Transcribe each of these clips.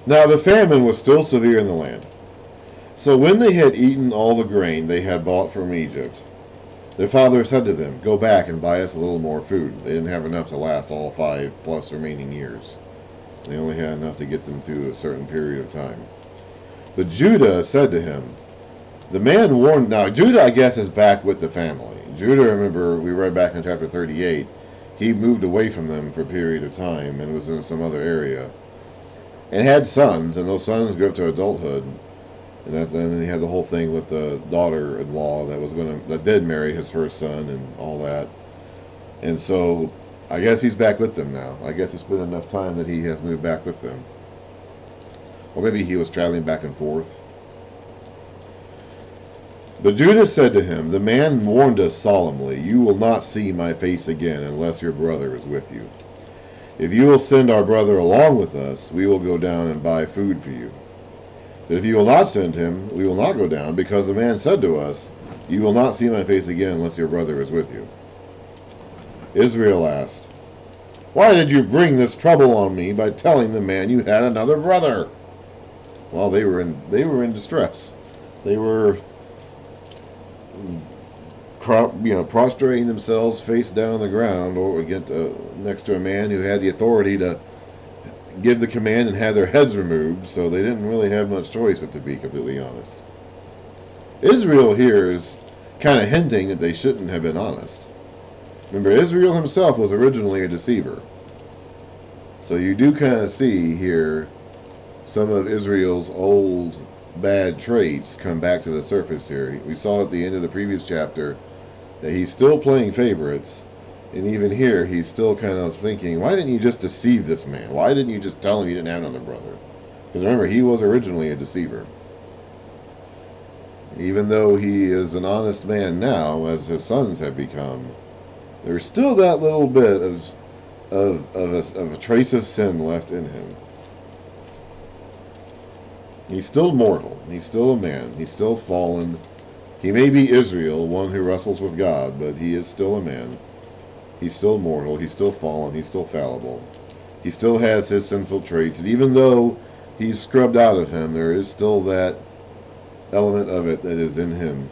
Now the famine was still severe in the land. So when they had eaten all the grain they had bought from Egypt, their father said to them, "Go back and buy us a little more food." They didn't have enough to last all 5+ remaining years. They only had enough to get them through a certain period of time. But Judah said to him, the man warned. Now, Judah, I guess, is back with the family. Judah, remember, we read back in chapter 38, he moved away from them for a period of time and was in some other area. And had sons, and those sons grew up to adulthood. And then he had the whole thing with the daughter-in-law that did marry his first son and all that. And so, I guess he's back with them now. I guess it's been enough time that he has moved back with them. Or maybe he was traveling back and forth. But Judah said to him, the man warned us solemnly, "You will not see my face again unless your brother is with you. If you will send our brother along with us, we will go down and buy food for you. But if you will not send him, we will not go down, because the man said to us, 'You will not see my face again unless your brother is with you.'" Israel asked, "Why did you bring this trouble on me by telling the man you had another brother?" Well, they were in distress. They were prostrating themselves face down on the ground or next to a man who had the authority to give the command and have their heads removed, so they didn't really have much choice, but to be completely honest. Israel here is kind of hinting that they shouldn't have been honest. Remember, Israel himself was originally a deceiver. So you do kind of see here some of Israel's old bad traits come back to the surface here. We saw at the end of the previous chapter that he's still playing favorites, and even here he's still kind of thinking, why didn't you just deceive this man? Why didn't you just tell him you didn't have another brother? Because remember, he was originally a deceiver. Even though he is an honest man now, as his sons have become, there's still that little bit of a trace of sin left in him. He's still mortal. He's still a man. He's still fallen. He may be Israel, one who wrestles with God, but he is still a man. He's still mortal. He's still fallen. He's still fallible. He still has his sinful traits. And even though he's scrubbed out of him, there is still that element of it that is in him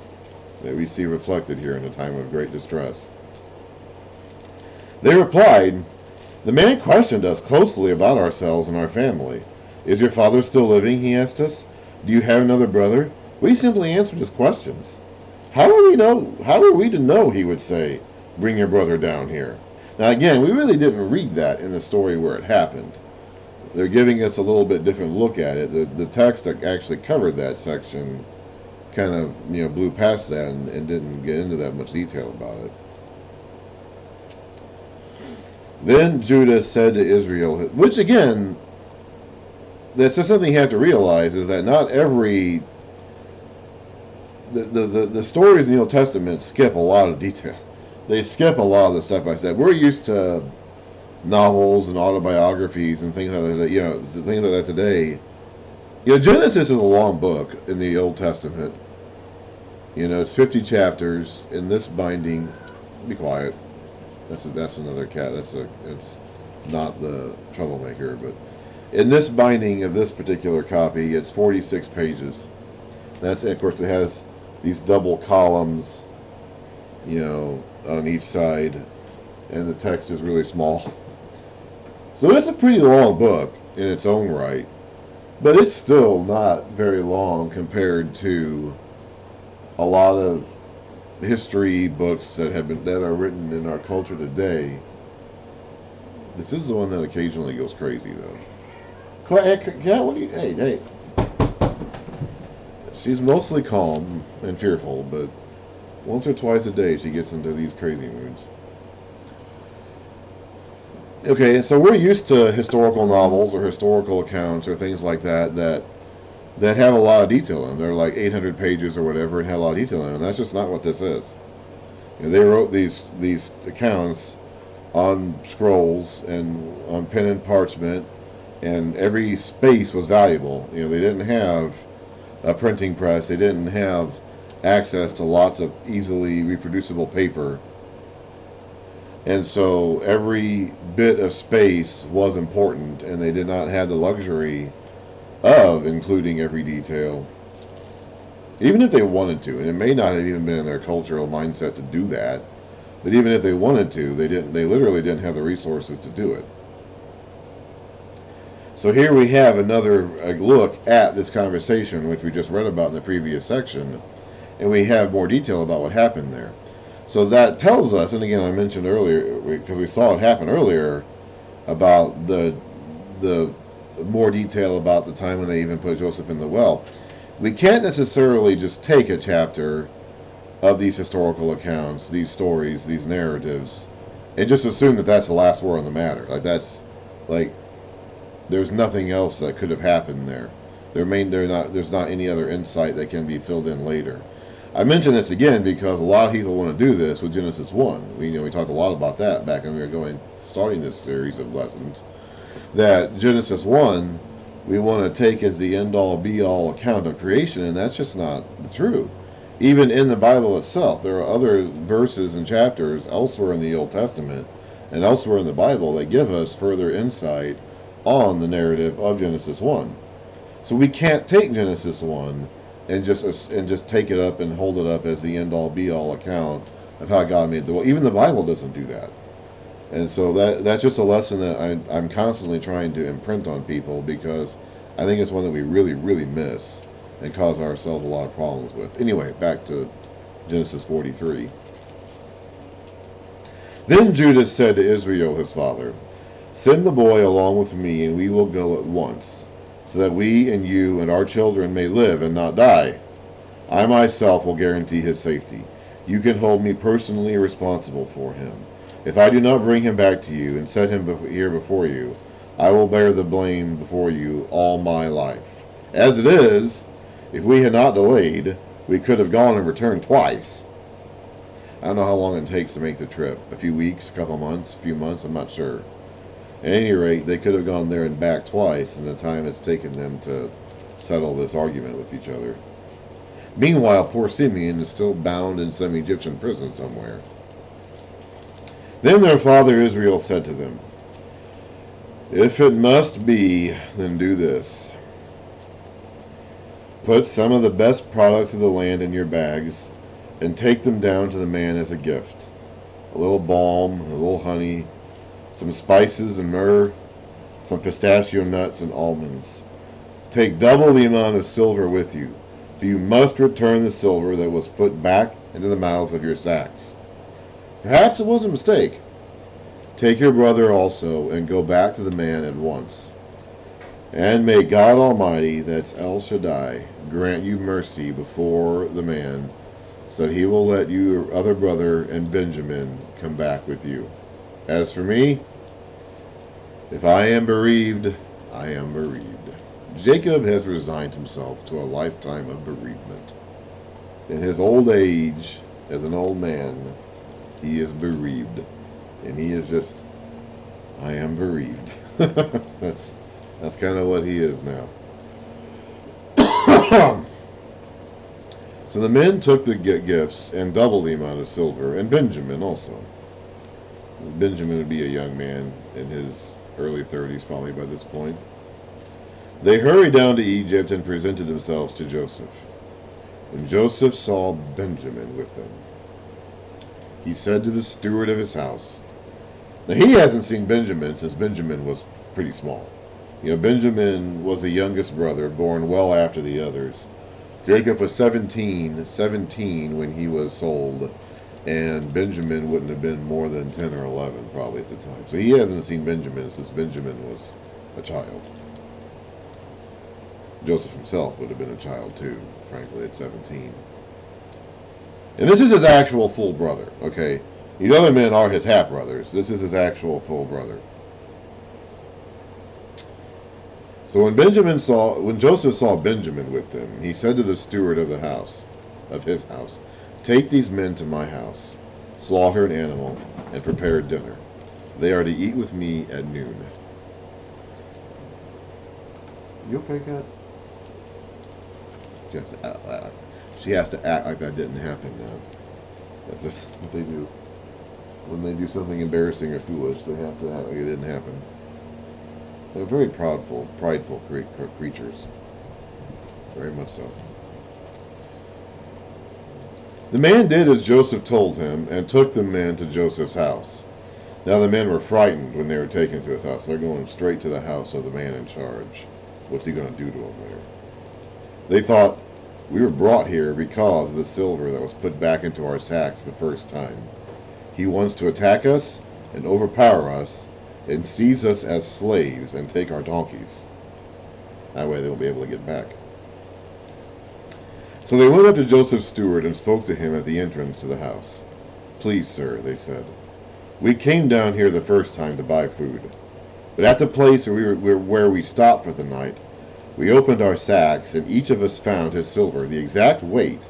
that we see reflected here in a time of great distress. They replied, "The man questioned us closely about ourselves and our family. 'Is your father still living?' he asked us. 'Do you have another brother?' We simply answered his questions. 'How are we to know?' he would say. 'Bring your brother down here.'" Now again, we really didn't read that in the story where it happened. They're giving us a little bit different look at it. The text that actually covered that section kind of blew past that and didn't get into that much detail about it. Then Judah said to Israel, which again, that's just something you have to realize, is that not every the stories in the Old Testament skip a lot of detail. They skip a lot of the step by step. We're used to novels and autobiographies and things like that. Things like that today. Genesis is a long book in the Old Testament. It's 50 chapters in this binding. Be quiet. That's another cat. It's not the troublemaker, but in this binding of this particular copy, it's 46 pages. Of course, it has these double columns, on each side, and the text is really small. So it's a pretty long book in its own right, but it's still not very long compared to a lot of history books that are written in our culture today. This is the one that occasionally goes crazy, though. Cat, what do you? Hey. She's mostly calm and fearful, but once or twice a day she gets into these crazy moods. Okay, so we're used to historical novels or historical accounts or things like that have a lot of detail in them. They're like 800 pages or whatever and have a lot of detail in them. That's just not what this is. They wrote these accounts on scrolls and on pen and parchment, and every space was valuable. They didn't have a printing press. They didn't have access to lots of easily reproducible paper. And so every bit of space was important, and they did not have the luxury of including every detail, even if they wanted to, and it may not have even been in their cultural mindset to do that, but even if they wanted to, they didn't. They literally didn't have the resources to do it. So here we have another look at this conversation, which we just read about in the previous section, and we have more detail about what happened there. So that tells us, and again I mentioned earlier, because we saw it happen earlier, about the more detail about the time when they even put Joseph in the well. We can't necessarily just take a chapter of these historical accounts, these stories, these narratives, and just assume that that's the last word on the matter. Like that's like there's nothing else that could have happened there. There's not any other insight that can be filled in later. I mention this again because a lot of people want to do this with Genesis 1. We talked a lot about that back when we were starting this series of lessons. That Genesis 1 we want to take as the end-all be-all account of creation, and that's just not true. Even in the Bible itself, there are other verses and chapters elsewhere in the Old Testament and elsewhere in the Bible that give us further insight on the narrative of Genesis 1. So we can't take Genesis 1 and just take it up and hold it up as the end-all be-all account of how God made the world. Even the Bible doesn't do that. And so that's just a lesson that I'm constantly trying to imprint on people, because I think it's one that we really, really miss and cause ourselves a lot of problems with. Anyway, back to Genesis 43. Then Judah said to Israel his father, "Send the boy along with me, and we will go at once, so that we and you and our children may live and not die. I myself will guarantee his safety. You can hold me personally responsible for him. If I do not bring him back to you and set him here before you, I will bear the blame before you all my life. As it is, if we had not delayed, we could have gone and returned twice." I don't know how long it takes to make the trip. A few weeks, a couple months, a few months, I'm not sure. At any rate, they could have gone there and back twice in the time it's taken them to settle this argument with each other. Meanwhile, poor Simeon is still bound in some Egyptian prison somewhere. Then their father Israel said to them, "If it must be, then do this. Put some of the best products of the land in your bags, and take them down to the man as a gift. A little balm, a little honey, some spices and myrrh, some pistachio nuts and almonds. Take double the amount of silver with you, for you must return the silver that was put back into the mouths of your sacks. Perhaps it was a mistake. Take your brother also, and go back to the man at once. And may God Almighty, that's El Shaddai, grant you mercy before the man, so that he will let your other brother and Benjamin come back with you. As for me, if I am bereaved, I am bereaved." Jacob has resigned himself to a lifetime of bereavement. In his old age, as an old man, he is bereaved. And he is just, I am bereaved. That's kind of what he is now. So the men took the gifts and double the amount of silver, and Benjamin also. Benjamin would be a young man in his early 30s probably by this point. They hurried down to Egypt and presented themselves to Joseph. When Joseph saw Benjamin with them, he said to the steward of his house. Now he hasn't seen Benjamin since Benjamin was pretty small. Benjamin was the youngest brother, born well after the others. Jacob was 17 when he was sold, and Benjamin wouldn't have been more than 10 or 11 probably at the time. So he hasn't seen Benjamin since Benjamin was a child. Joseph himself would have been a child too, frankly, at 17. And this is his actual full brother, okay? These other men are his half-brothers. This is his actual full brother. So when Joseph saw Benjamin with them, he said to the steward of his house, "Take these men to my house, slaughter an animal, and prepare dinner. They are to eat with me at noon." You okay, Kat? She has to act like that didn't happen now. That's just what they do. When they do something embarrassing or foolish, they have to act like it didn't happen. They're very prideful creatures. Very much so. The man did as Joseph told him and took the men to Joseph's house. Now the men were frightened when they were taken to his house. They're going straight to the house of the man in charge. What's he going to do to them there? They thought, we were brought here because of the silver that was put back into our sacks the first time. He wants to attack us and overpower us and seize us as slaves and take our donkeys. That way they won't be able to get back. So they went up to Joseph's steward and spoke to him at the entrance to the house. Please, sir, they said, we came down here the first time to buy food. But at the place where we stopped for the night, we opened our sacks, and each of us found his silver, the exact weight,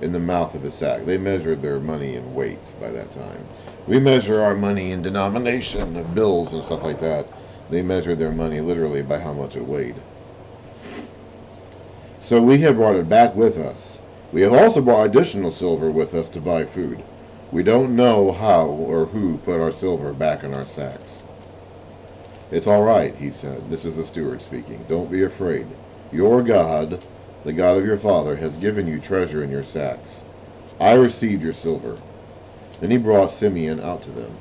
in the mouth of his sack. They measured their money in weight by that time. We measure our money in denomination of bills and stuff like that. They measured their money literally by how much it weighed. So we have brought it back with us. We have also brought additional silver with us to buy food. We don't know how or who put our silver back in our sacks. It's all right, he said. This is the steward speaking. Don't be afraid. Your God, the God of your father, has given you treasure in your sacks. I received your silver. Then he brought Simeon out to them.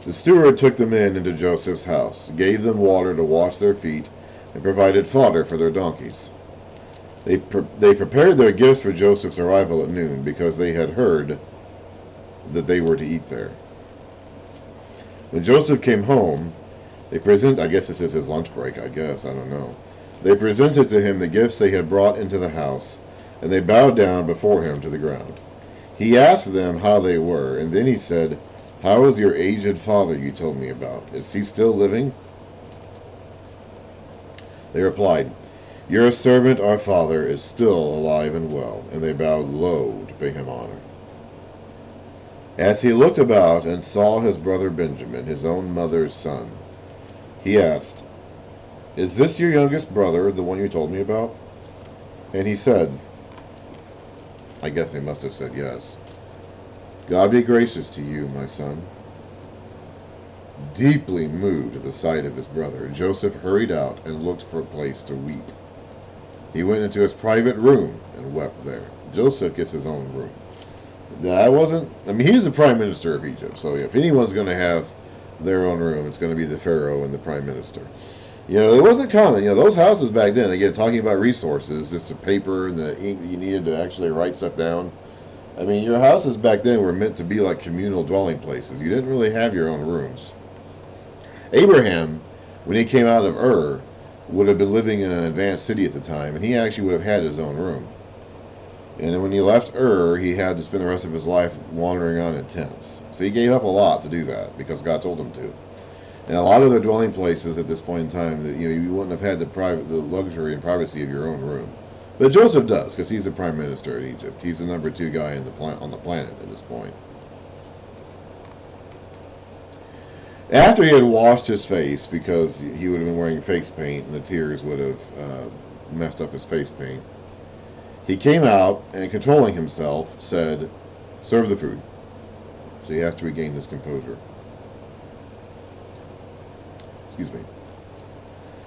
The steward took the men into Joseph's house, gave them water to wash their feet, and provided fodder for their donkeys. They prepared their gifts for Joseph's arrival at noon because they had heard that they were to eat there. When Joseph came home, I guess this is his lunch break, I don't know. They presented to him the gifts they had brought into the house, and they bowed down before him to the ground. He asked them how they were, and then he said, How is your aged father you told me about? Is he still living? They replied, Your servant, our father, is still alive and well, and they bowed low to pay him honor. As he looked about and saw his brother Benjamin, his own mother's son, he asked, Is this your youngest brother, the one you told me about? And he said, I guess they must have said yes. God be gracious to you, my son. Deeply moved at the sight of his brother, Joseph hurried out and looked for a place to weep. He went into his private room and wept there. Joseph gets his own room. He's the prime minister of Egypt, so if anyone's going to have their own room, it's going to be the pharaoh and the prime minister. It wasn't common. Those houses back then, again, talking about resources, just the paper and the ink that you needed to actually write stuff down. Your houses back then were meant to be like communal dwelling places. You didn't really have your own rooms. Abraham, when he came out of Ur, would have been living in an advanced city at the time, and he actually would have had his own room. And when he left Ur, he had to spend the rest of his life wandering around in tents. So he gave up a lot to do that, because God told him to. And a lot of their dwelling places at this point in time, that you wouldn't have had the luxury and privacy of your own room. But Joseph does, because he's the prime minister of Egypt. He's the number 2 guy on the planet at this point. After he had washed his face, because he would have been wearing face paint and the tears would have messed up his face paint, he came out and, controlling himself, said, Serve the food. So he has to regain his composure. Excuse me.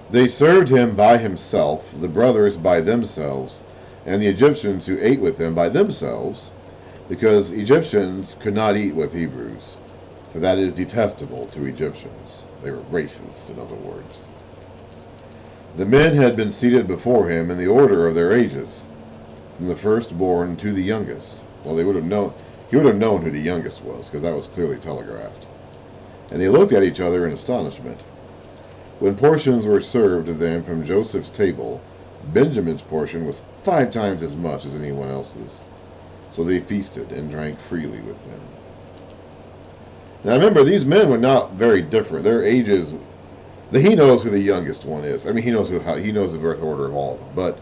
They served him by himself, the brothers by themselves, and the Egyptians who ate with them by themselves, because Egyptians could not eat with Hebrews, for that is detestable to Egyptians. They were racists, in other words. The men had been seated before him in the order of their ages, from the firstborn to the youngest. Well, he would have known who the youngest was, because that was clearly telegraphed. And they looked at each other in astonishment. When portions were served to them from Joseph's table, Benjamin's portion was 5 times as much as anyone else's. So they feasted and drank freely with them. Now remember, these men were not very different. Their ages, he knows who the youngest one is. He knows the birth order of all of them. But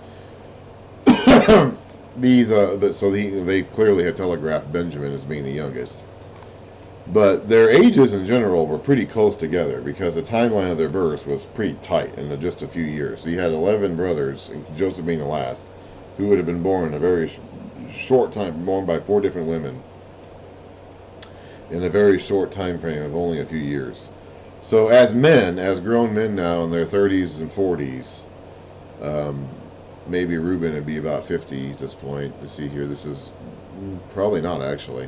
they clearly had telegraphed Benjamin as being the youngest. But their ages in general were pretty close together, because the timeline of their births was pretty tight in just a few years. So you had 11 brothers, Joseph being the last, who would have been born in a very short time, born by 4 different women in a very short time frame of only a few years. So as men, as grown men now in their 30s and 40s, um, maybe Reuben would be about 50 at this point. Let's see here. This is probably not actually.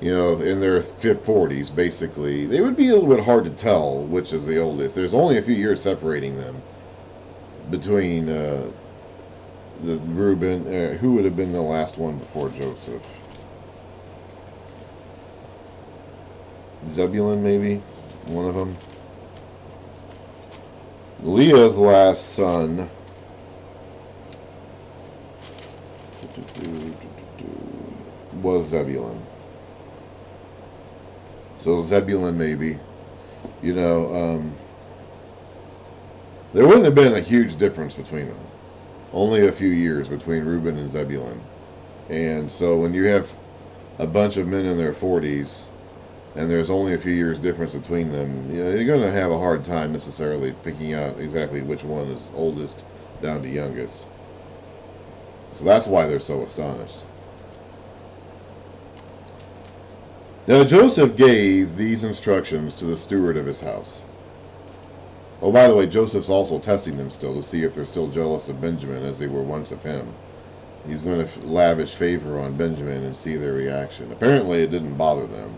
In their 40s, basically, they would be a little bit hard to tell which is the oldest. There's only a few years separating them between the Reuben. Who would have been the last one before Joseph? Zebulun, maybe one of them. Leah's last son was Zebulun. So Zebulun, maybe. There wouldn't have been a huge difference between them. Only a few years between Reuben and Zebulun. And so when you have a bunch of men in their 40s, and there's only a few years difference between them, you're going to have a hard time necessarily picking out exactly which one is oldest down to youngest. So that's why they're so astonished. Now Joseph gave these instructions to the steward of his house. Oh, by the way, Joseph's also testing them still to see if they're still jealous of Benjamin as they were once of him. He's going to lavish favor on Benjamin and see their reaction. Apparently it didn't bother them.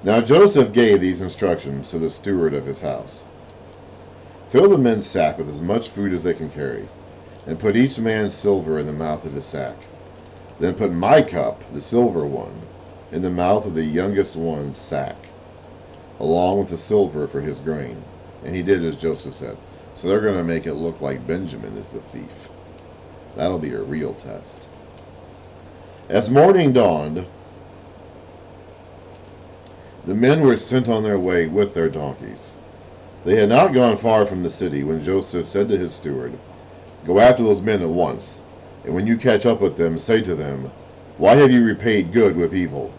Now Joseph gave these instructions to the steward of his house. Fill the men's sack with as much food as they can carry, and put each man's silver in the mouth of his sack. Then put my cup, the silver one, in the mouth of the youngest one's sack, along with the silver for his grain. And he did as Joseph said. So they're going to make it look like Benjamin is the thief. That'll be a real test. As morning dawned, the men were sent on their way with their donkeys. They had not gone far from the city when Joseph said to his steward, "Go after those men at once, and when you catch up with them, say to them, 'Why have you repaid good with evil?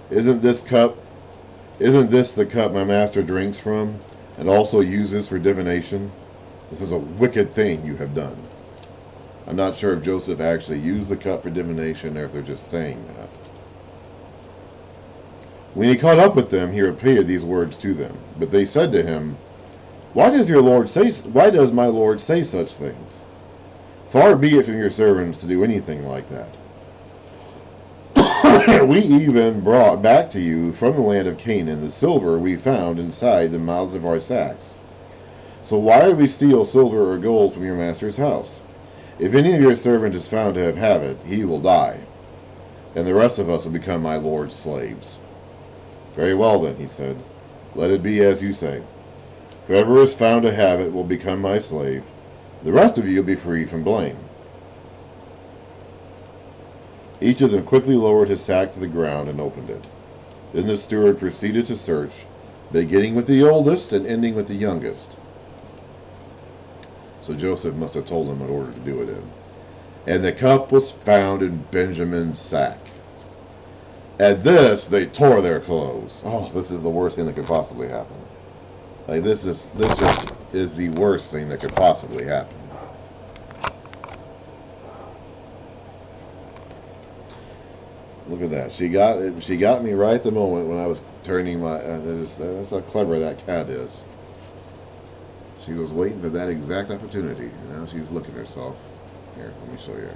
Isn't this the cup my master drinks from, and also uses for divination? This is a wicked thing you have done.'" I'm not sure if Joseph actually used the cup for divination or if they're just saying that. When he caught up with them, he repeated these words to them. But they said to him, Why does my Lord say such things? Far be it from your servants to do anything like that. We even brought back to you from the land of Canaan the silver we found inside the mouths of our sacks. So why would we steal silver or gold from your master's house? If any of your servants is found to have it, he will die, and the rest of us will become my Lord's slaves. Very well then, he said, let it be as you say. Whoever is found to have it will become my slave. The rest of you will be free from blame. Each of them quickly lowered his sack to the ground and opened it. Then the steward proceeded to search, beginning with the oldest and ending with the youngest. So Joseph must have told them what order to do it in. And the cup was found in Benjamin's sack. At this, they tore their clothes. Oh, this is the worst thing that could possibly happen. Like, this just is the worst thing that could possibly happen. Look at that. She got me right at the moment when I was turning my... that's how clever that cat is. She was waiting for that exact opportunity. And now she's looking at herself. Here, let me show you.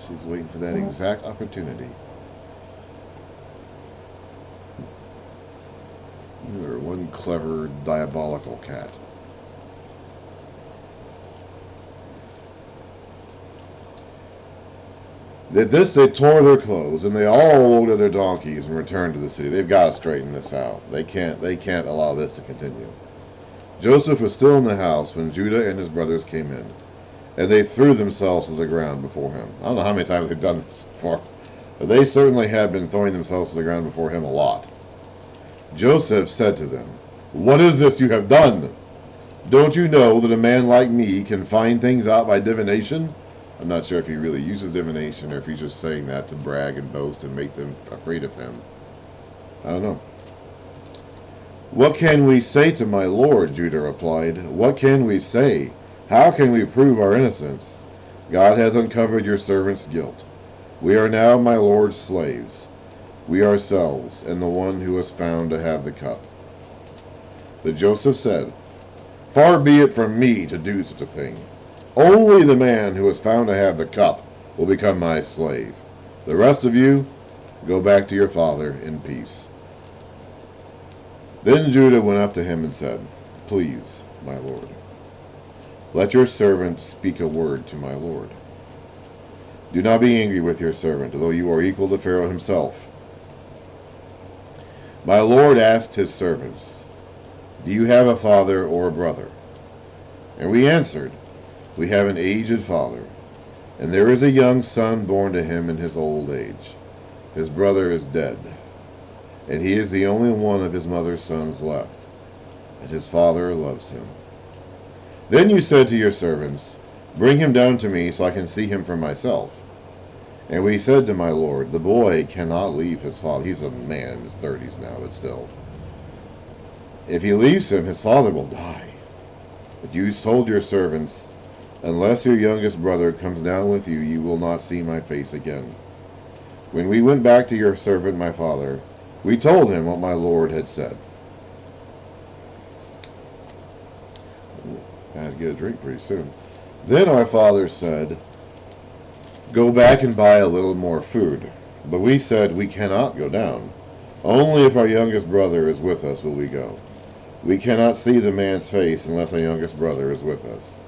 She's waiting for that exact opportunity. You are one clever, diabolical cat. At this they tore their clothes, and they all loaded their donkeys and returned to the city. They've got to straighten this out. They can't allow this to continue. Joseph was still in the house when Judah and his brothers came in, and they threw themselves to the ground before him. I don't know how many times they've done this before, but they certainly have been throwing themselves to the ground before him a lot. Joseph said to them, "What is this you have done? Don't you know that a man like me can find things out by divination?" I'm not sure if he really uses divination or if he's just saying that to brag and boast and make them afraid of him. I don't know. "What can we say to my lord?" Judah replied. "What can we say? How can we prove our innocence? God has uncovered your servant's guilt. We are now my Lord's slaves, we ourselves, and the one who was found to have the cup. But Joseph said, Far be it from me to do such a thing. Only the man who was found to have the cup will become my slave. The rest of you, go back to your father in peace. Then Judah went up to him and said, Please, my lord, let your servant speak a word to my lord. Do not be angry with your servant, though you are equal to Pharaoh himself. My lord asked his servants, Do you have a father or a brother? And we answered, We have an aged father, and there is a young son born to him in his old age. His brother is dead, and he is the only one of his mother's sons left, and his father loves him. Then you said to your servants, Bring him down to me so I can see him for myself. And we said to my lord, The boy cannot leave his father. He's a man in his 30s now, but still. If he leaves him, his father will die. But you told your servants, Unless your youngest brother comes down with you, you will not see my face again. When we went back to your servant my father, we told him what my lord had said. I had to get a drink pretty soon. Then our father said, Go back and buy a little more food. But we said, We cannot go down. Only if our youngest brother is with us will we go. We cannot see the man's face unless our youngest brother is with us.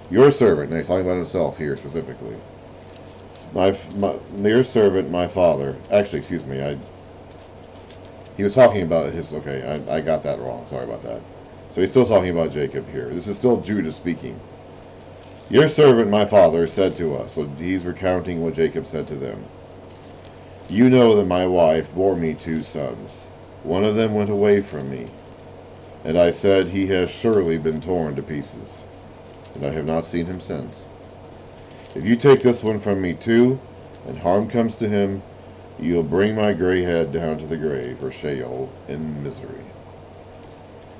Your servant, now he's talking about himself here specifically. Your servant, my father. Actually, excuse me, he was talking about his, okay, I got that wrong. Sorry about that. So he's still talking about Jacob here. This is still Judah speaking. Your servant, my father, said to us, so he's recounting what Jacob said to them. You know that my wife bore me 2 sons. One of them went away from me, and I said, He has surely been torn to pieces, and I have not seen him since. If you take this one from me too, and harm comes to him, you'll bring my gray head down to the grave, or Sheol, in misery.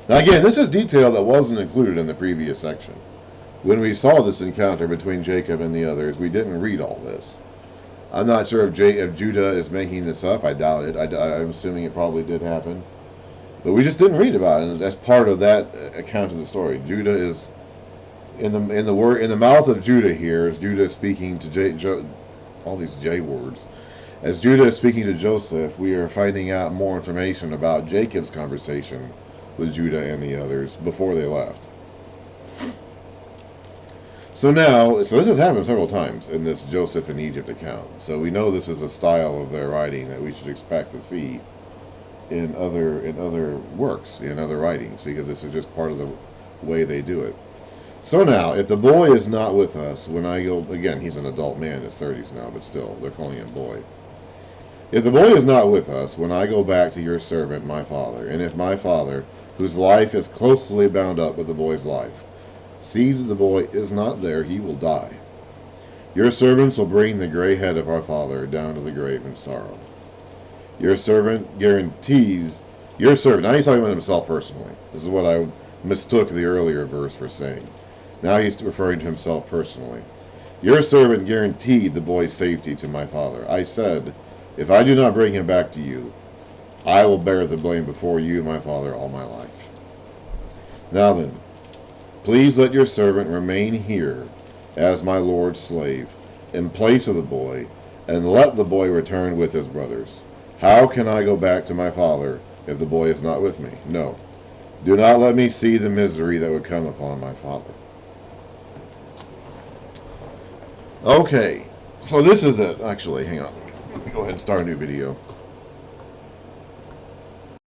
Now again, this is detail that wasn't included in the previous section. When we saw this encounter between Jacob and the others, we didn't read all this. I'm not sure if Judah is making this up. I doubt it. I'm assuming it probably did happen. But we just didn't read about it. And that's part of that account of the story. Judah is in the mouth of Judah here is Judah speaking to all these J words. As Judah is speaking to Joseph, we are finding out more information about Jacob's conversation with Judah and the others before they left. So this has happened several times in this Joseph in Egypt account. So we know this is a style of their writing that we should expect to see in other works, in other writings, because this is just part of the way they do it. So now, if the boy is not with us, when I go, again, he's an adult man in his 30s now, but still, they're calling him boy. If the boy is not with us, when I go back to your servant, my father, and if my father, whose life is closely bound up with the boy's life, sees that the boy is not there, he will die. Your servants will bring the gray head of our father down to the grave in sorrow. Your servant guarantees, now he's talking about himself personally. This is what I mistook the earlier verse for saying. Now he's referring to himself personally. Your servant guaranteed the boy's safety to my father. I said, if I do not bring him back to you, I will bear the blame before you, my father, all my life. Now then, please let your servant remain here as my lord's slave, in place of the boy, and let the boy return with his brothers. How can I go back to my father if the boy is not with me? No. Do not let me see the misery that would come upon my father. Okay, so this is it. Actually, hang on. Let me go ahead and start a new video.